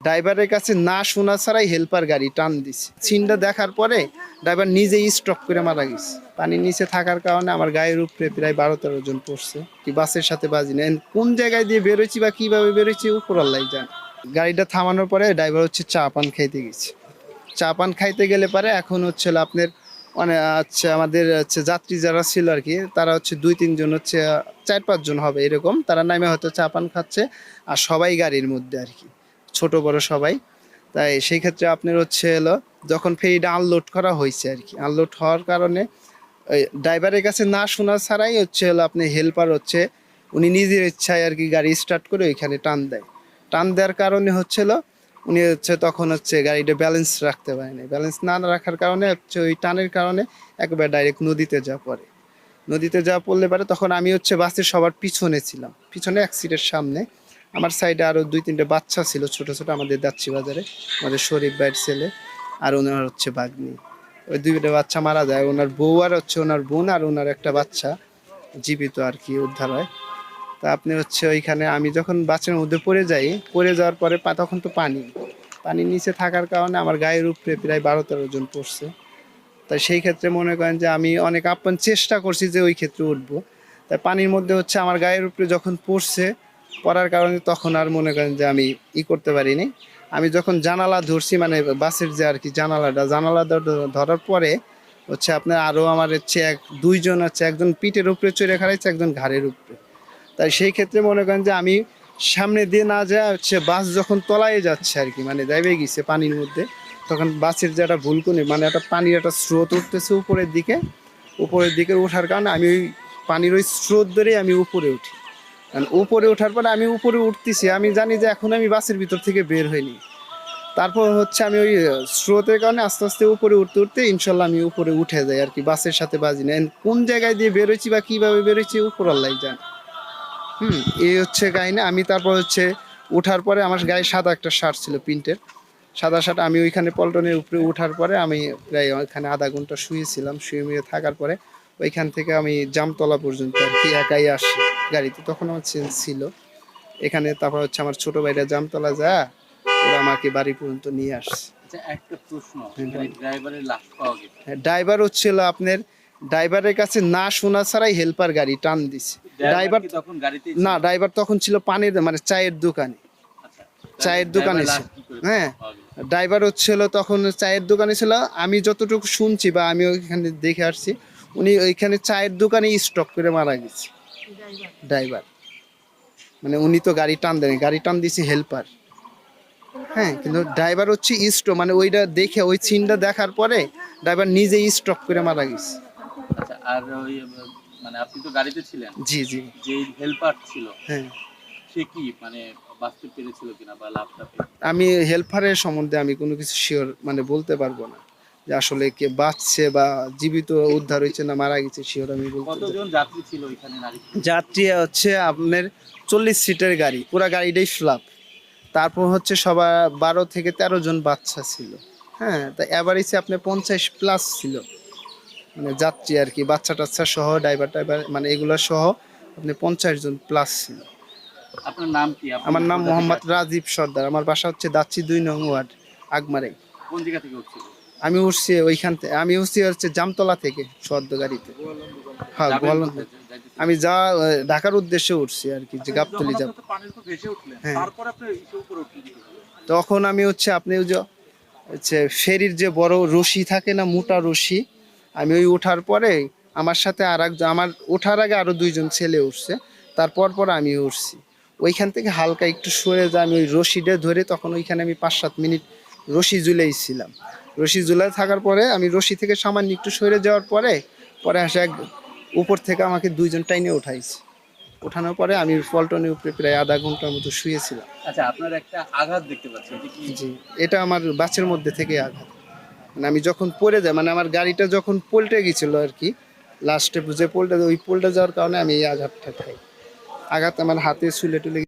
ড্রাইভারের কাছে না শোনা ছাড়াই হেল্পার গাড়ি টান দিছে। সিনটা দেখার পরে ড্রাইভার নিজেই স্টপ করে মারা গেছে। পানির নিচে থাকার কারণে আমার গায়ের উপরে প্রায় 12-13 জন পড়ছে। কি বাসের সাথে বাজি না, কোন জায়গায় দিয়ে বেরোচ্ছি বা কিভাবে বেরোচ্ছি উপর আল্লাহ জানে। গাড়িটা থামানোর পরে ড্রাইভার হচ্ছে চা পান খাইতে গেছে। চা পান খাইতে গেলে পারে এখন হচ্ছে আপনার মানে হচ্ছে আমাদের হচ্ছে যাত্রী যারা ছিল আর কি, তারা হচ্ছে 2-3 জন হচ্ছে 4-5 জন হবে এরকম, তারা নামে হয়তো চা পান খাচ্ছে। আর সবাই গাড়ির মধ্যে আর কি, ছোট বড় সবাই। তাই সেই ক্ষেত্রে আপনার হচ্ছে এলো যখন ফেরিটা আনলোড করা হয়েছে আর কি, আনলোড হওয়ার কারণে ওই ড্রাইভারের কাছে না শোনা ছাড়াই হচ্ছে হলো আপনি হেল্পার হচ্ছে উনি নিজের ইচ্ছায় আর কি গাড়ি স্টার্ট করে ওইখানে টান দেয়। টান দেওয়ার কারণে হচ্ছিল উনি হচ্ছে তখন হচ্ছে গাড়িটা ব্যালেন্স রাখতে পারেনি। ব্যালেন্স না রাখার কারণে হচ্ছে ওই টানের কারণে একবার ডাইরেক্ট নদীতে যা পড়ে। নদীতে যা পড়লে পারে তখন আমি হচ্ছে বাসের সবার পিছনে ছিলাম, পিছনে এক সিটের সামনে। আমার সাইডে আরও 2-3টে বাচ্চা ছিল ছোট ছোট, আমাদের যাচ্ছি বাজারে আমাদের শরীফ ভাইয়ের ছেলে আর ওনার হচ্ছে ভাগ্নি। ওই 2টা বাচ্চা মারা যায়, ওনার বউ আর হচ্ছে ওনার বোন আর ওনার একটা বাচ্চা জীবিত আর কি উদ্ধার হয়। তা আপনি হচ্ছে ওইখানে আমি যখন বাসের মধ্যে পড়ে যাই, পড়ে যাওয়ার পরে তখন তো পানির নিচে থাকার কারণে আমার গায়ের উপরে প্রায় 12-13 জন পড়ছে। তাই সেই ক্ষেত্রে মনে করেন যে আমি অনেক আপ্রাণ চেষ্টা করছি যে ওই ক্ষেত্রে উঠবো। তাই পানির মধ্যে হচ্ছে আমার গায়ের উপরে যখন পড়ার কারণে তখন আর মনে করেন যে আমি করতে পারিনি। আমি যখন জানালা ধরছি মানে বাসের যে আর কি জানালা ধরার পরে হচ্ছে আপনার আরও আমার হচ্ছে 2 জন হচ্ছে, একজন পিঠের উপরে চড়ে খাড়াইছে, একজন ঘাড়ের উপরে। তাই সেই ক্ষেত্রে মনে করেন যে আমি সামনে দিয়ে না যায় হচ্ছে বাস যখন তলায় যাচ্ছে আর কি, মানে যাইবে গেছে পানির মধ্যে, তখন বাসের যে একটা ভুলকুনি মানে একটা পানির একটা স্রোত উঠতেছে উপরের দিকে ওঠার কারণে আমি ওই পানির ওই স্রোত ধরেই আমি উপরে উঠি। কারণ উপরে ওঠার পরে আমি উপরে উঠতেছি, আমি জানি যে এখন আমি বাসের ভিতর থেকে বের হইনি। তারপর হচ্ছে আমি ওই স্রোতের কারণে আস্তে আস্তে উপরে উঠতে উঠতে ইনশাল্লাহ আমি উপরে উঠে যাই আর কি, বাসের সাথে বাজি না। কোন জায়গায় দিয়ে বেরোচ্ছি বা কিভাবে বেরোচ্ছি উপর আল্লাহ জানে। এই হচ্ছে কাহিনী। আমি তারপর হচ্ছে ওঠার পরে আমার গায়ে সাদা একটা শার্ট ছিল প্রিন্টের, সাদা শার্ট। আমি ওইখানে পল্টনের উপরে ওঠার পরে আমি প্রায় ওইখানে আধা ঘন্টা শুয়েছিলাম। শুয়ে থাকার পরে ওইখান থেকে আমি জামতলা পর্যন্ত আর কি একাই আসি গাড়িতে, তখন আমার চেঞ্জ ছিল এখানে। তারপর হচ্ছে আমার ছোট ভাইরা জামতলা যায়, ওরা আমাকে বাড়ি পর্যন্ত নিয়ে আসছে। একটা প্রশ্ন, ড্রাইভারের লাশ পাওয়া গেছে, ড্রাইভার হচ্ছিল আপনার ড্রাইভারের কাছে না শোনা ছাড়াই হেল্পার গাড়ি টান দিছে। ড্রাইভার তখন ছিল পানির মানে চায়ের দোকানে, চায়ের দোকানে ছিল। হ্যাঁ, ড্রাইভার হচ্ছিল তখন চায়ের দোকানে ছিল। আমি যতটুকু শুনছি বা আমি ওইখানে দেখে আসছি, উনি ওইখানে চায়ের দোকানে স্টপ করে মারা গেছে ড্রাইভার। মানে উনি তো গাড়ি টান দেন, গাড়ি টান দিছে হেল্পার। হ্যাঁ, কিন্তু ড্রাইভার হচ্ছে মানে ওইটা দেখে ওই সিনটা দেখার পরে ড্রাইভার নিজেই স্টপ করে মারা গেছে। আচ্ছা, আর ওই মানে আপনি তো গাড়িতে ছিলেন, জি জি, যে হেল্পার ছিল, হ্যাঁ, সে কি মানে বাঁচতে পেরেছিল কিনা বা লাভটা আমি হেল্পারের সম্বন্ধে আমি কোনো কিছু শিওর মানে বলতে পারবো না যে আসলে কে বাঁচছে বা জীবিত উদ্ধার হয়েছে না মারা গেছে, শিওর আমি বলতে। কতজন যাত্রী ছিল ওইখানে? যাত্রী হচ্ছে আপনার 40 সিটের গাড়ি, পুরো গাড়িটাই ফ্লাপ। তারপর হচ্ছে সবার 12 থেকে 13 জন বাচ্চা ছিল। হ্যাঁ, তা এভারেজে আপনার 50+ ছিল মানে যাত্রী আর কি, বাচ্চা টাচ্চা সহ ড্রাইভার মানে এগুলো সহ আপনি 50 জন প্লাস ছিল। আপনার নাম কি? আমার নাম মোহাম্মদ রাজীব সর্দার। আমার বাসা হচ্ছে দাচ্ছি 2 নং ওয়ার্ড, আগমারে। কোন জায়গা থেকে উঠছিল? আমি উঠছি ওইখান থেকে, আমি উঠছি হচ্ছে জামতলা থেকে সদ্য গাড়িতে। হ্যাঁ, আমি ঢাকার উদ্দেশ্যে উঠছি আর কি, যে গাবতলি যাব। হ্যাঁ, তখন আমি হচ্ছে আপনি হচ্ছে ফেরির যে বড় রশি থাকে না, মোটা রশি, আমি ওই ওঠার পরে আমার সাথে আমার ওঠার আগে আরো 2 জন ছেলে উঠছে, তারপর আমি উঠছি। ওইখান থেকে হালকা একটু সরে যা আমি ওই রশিটা ধরে, তখন ওইখানে আমি 5-7 মিনিট রশি ঝুলেইছিলাম। রশি ঝুলাই থাকার পরে আমি রশি থেকে সামান্য একটু সরে যাওয়ার পরে আসে উপর থেকে আমাকে 2 জন টাইনে উঠাইছে। ওঠানোর পরে আমি পল্টনের উপরে প্রায় আধা ঘন্টার মতো শুয়েছিলাম। আচ্ছা, আপনার একটা আঘাত দেখতে পাচ্ছি, এটা কি? জি, এটা আমার বাসের মধ্যে থেকে আঘাত। মানে আমি যখন পড়ে যাই, মানে আমার গাড়িটা যখন পল্টে গেছিল আর কি, লাস্টে যে ওই পল্টে যাওয়ার কারণে আমি এই আঘাতটা খাই। আঘাত আমার হাতে ছুলে টুলে